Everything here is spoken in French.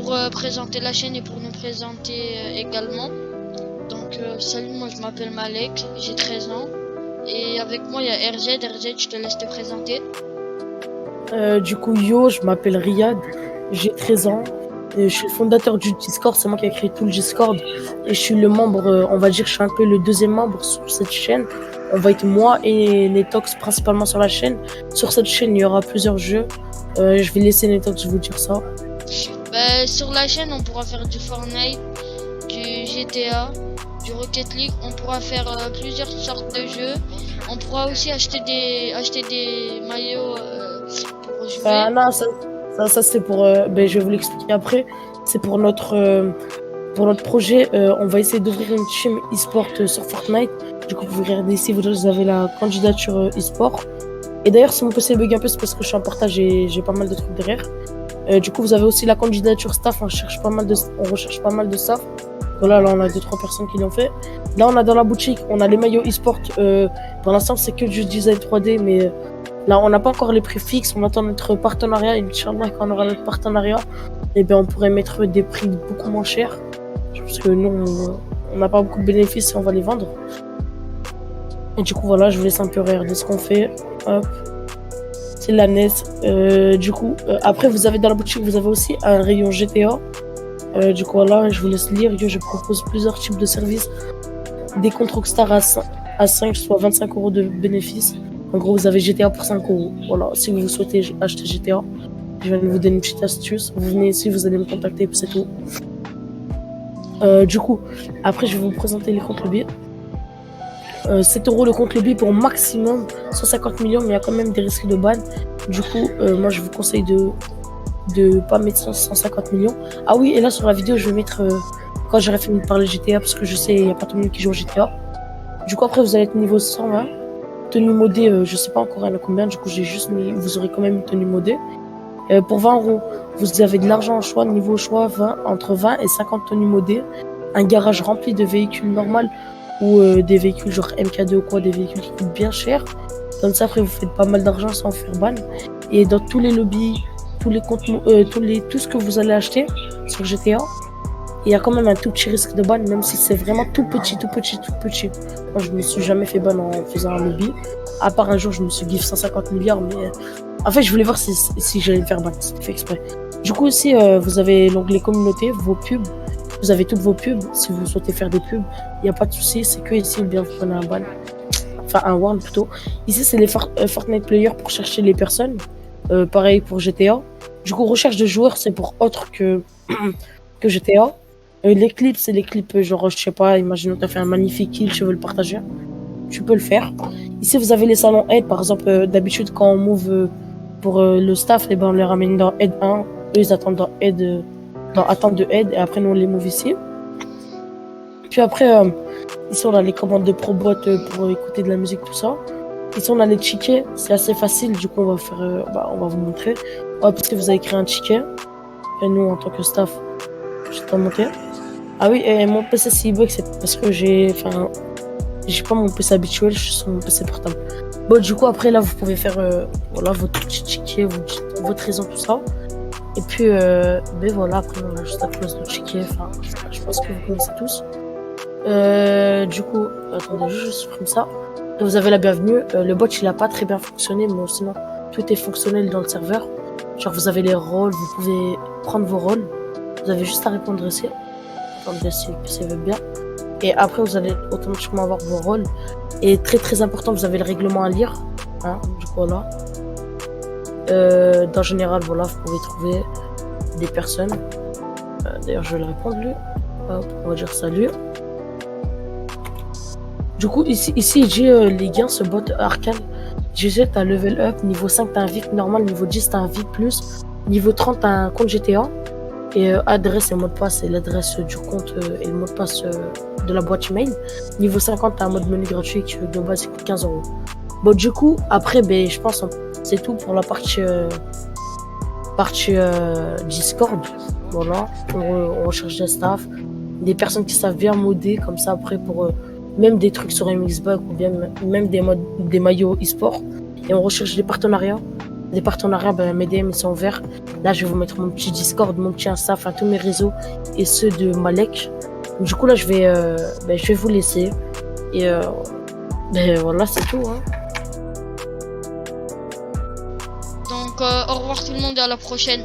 pour présenter la chaîne et pour nous présenter également. Donc salut, moi je m'appelle Malek, j'ai 13 ans. Et avec moi il y a RZ. RZ, je te laisse te présenter. Du coup, yo, je m'appelle Riyad, j'ai 13 ans. Je suis le fondateur du Discord, c'est moi qui ai créé tout le Discord. Et je suis le membre, on va dire, je suis un peu le deuxième membre sur cette chaîne. On va être moi et Netox principalement sur la chaîne. Sur cette chaîne, il y aura plusieurs jeux. Je vais laisser Netox vous dire ça. Sur la chaîne, on pourra faire du Fortnite, du GTA, du Rocket League. On pourra faire plusieurs sortes de jeux. On pourra aussi acheter des maillots pour jouer. Non, ça c'est pour. Je vais vous l'expliquer après. C'est pour notre projet. On va essayer d'ouvrir une team e-sport sur Fortnite. Du coup, vous regardez ici, vous avez la candidature e-sport. Et d'ailleurs, si mon PC bug un peu, c'est parce que je suis en partage et j'ai pas mal de trucs derrière. Du coup, vous avez aussi la candidature staff. On recherche pas mal de staff. Voilà, là, on a 2-3 personnes qui l'ont fait. Là, on a dans la boutique, on a les maillots e-sport. Pour l'instant, c'est que du design 3D, mais là, on n'a pas encore les prix fixes. On attend notre partenariat. Inch'Allah, quand on aura notre partenariat, on pourrait mettre des prix beaucoup moins chers. Parce que nous, on n'a pas beaucoup de bénéfices et on va les vendre. Et du coup, voilà, je vous laisse un peu regarder ce qu'on fait. Hop. C'est la NES. Après, vous avez dans la boutique, vous avez aussi un rayon GTA. Du coup, voilà, je vous laisse lire. Je propose plusieurs types de services. Des comptes Rockstar à 5, soit 25 € de bénéfices. En gros, vous avez GTA pour 5 €. Voilà, si vous souhaitez acheter GTA, je viens de vous donner une petite astuce. Vous venez ici, vous allez me contacter, puis c'est tout. Après, je vais vous présenter les comptes lobby. 7 € le compte lobby pour maximum 150 millions, mais il y a quand même des risques de ban. Du coup, moi, je vous conseille de pas mettre 150 millions. Ah oui, et là, sur la vidéo, je vais mettre quand j'aurai fini de parler GTA, parce que je sais, il n'y a pas tout le monde qui joue au GTA. Du coup, après, vous allez être niveau 120. Tenue modée, je sais pas encore elle a combien, du coup, j'ai juste mis, vous aurez quand même une tenue modée. Pour 20 €, vous avez de l'argent au choix, niveau choix, entre 20 et 50 tenues modées. Un garage rempli de véhicules normaux ou des véhicules genre MK2 ou quoi, des véhicules qui coûtent bien cher. Comme ça, après, vous faites pas mal d'argent sans faire ban. Et dans tous les lobbies, tous les comptes, tout ce que vous allez acheter sur GTA, il y a quand même un tout petit risque de ban, même si c'est vraiment tout petit. Moi, je me suis jamais fait ban en faisant un lobby. À part un jour, je me suis gif 150 milliards, mais en fait, je voulais voir si j'allais me faire ban, c'est fait exprès. Du coup, aussi, vous avez l'onglet communauté, vos pubs. Vous avez toutes vos pubs. Si vous souhaitez faire des pubs, il n'y a pas de souci. C'est que ici, bien, vous prenez un ban. Enfin, un warn plutôt. Ici, c'est les Fortnite players pour chercher les personnes. Pareil pour GTA. Du coup, recherche de joueurs, c'est pour autre que GTA. Les clips, c'est les clips, genre, je sais pas, imaginons que tu as fait un magnifique kill, tu veux le partager. Tu peux le faire. Ici, vous avez les salons aide. Par exemple, d'habitude, quand on move pour le staff, on les ramène dans aide 1. Eux, ils attendent dans aide, dans attente de aide. Et après, nous, on les move ici. Puis après, ici, on a les commandes de probot pour écouter de la musique, tout ça. Ici, on a les tickets. C'est assez facile. Du coup, on va faire, on va vous montrer. Parce que vous avez créé un ticket. Et nous, en tant que staff, je vais monter. Ah oui, et mon PC s'il bug, c'est parce que j'ai pas mon PC habituel, je suis sur mon PC portable. Bon, du coup, après, là, vous pouvez faire votre petit ticket, votre raison, tout ça. Et puis, voilà, après, on a juste à close le ticket. Enfin, je pense que vous connaissez tous. Du coup, attendez, je supprime ça. Et vous avez la bienvenue. Le bot, il a pas très bien fonctionné, mais sinon, tout est fonctionnel dans le serveur. Genre, vous avez les rôles, vous pouvez prendre vos rôles. Vous avez juste à répondre ici. Attendez, si le PC veut bien. Et après, vous allez automatiquement avoir vos rôles. Et très très important, vous avez le règlement à lire. Du coup, voilà. Dans général, voilà, vous pouvez trouver des personnes. D'ailleurs, je vais le répondre, lui. Hop, on va dire salut. Du coup, ici il dit les gains, ce bot arcane. GG, t'as level up. Niveau 5, t'as un VIP normal. Niveau 10, t'as un VIP plus. Niveau 30, t'as un compte GTA. Et adresse et mot de passe, c'est l'adresse du compte et le mot de passe de la boîte email. Niveau 50, t'as un mode menu gratuit qui de base coûte 15 €. Bon, du coup, après, je pense c'est tout pour la partie Discord. Voilà, on recherche des staff, des personnes qui savent bien modder, comme ça après pour même des trucs sur MXBug ou bien même des maillots e-sport. Et on recherche des partenariats. des partenariats, ben, mes DM ils sont ouverts. Là, je vais vous mettre mon petit Discord, mon petit Insta, enfin tous mes réseaux et ceux de Malek. Du coup, là, je vais vous laisser. Et ben, voilà, c'est tout. Hein. Donc, au revoir tout le monde et à la prochaine.